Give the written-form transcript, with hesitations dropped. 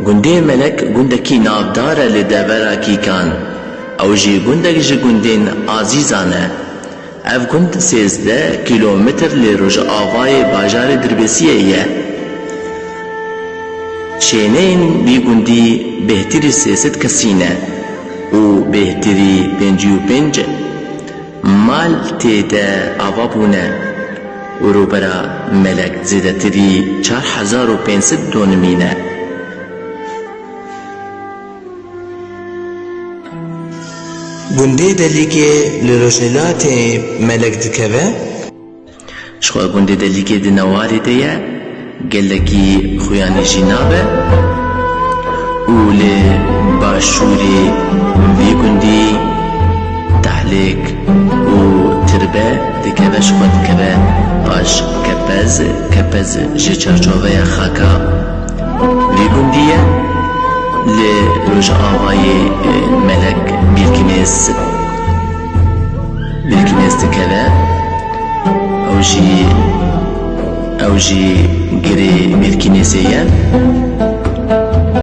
گوندê melek gundekî navdar e li devera kîkan. Ew jî gundek ji gundên azîzan e. Ev gund 13 kîlometr li Rojavayê bajarê Dirbêsiyê ye. Şêneyên vî gundî bêhtirî 300 kesî ne û bêhtirî 55 mal tê de ava bûne û rûbera melek zêdetirî 4500 donimî ne. گوندê delîkê li rojhilatê melek dikeve? Şixwe gundê delîkê di newarê de ye, gelekî xuyanî jî nabe û li başûrê vî gundî tehlêk û tirbe dikeve, şixwe dikeve paş kepez ji çerçoveya xaka vî gundî ye. Li Rojavayê melek Birkînês dikeve, ew jî girê Birkînêsê ye.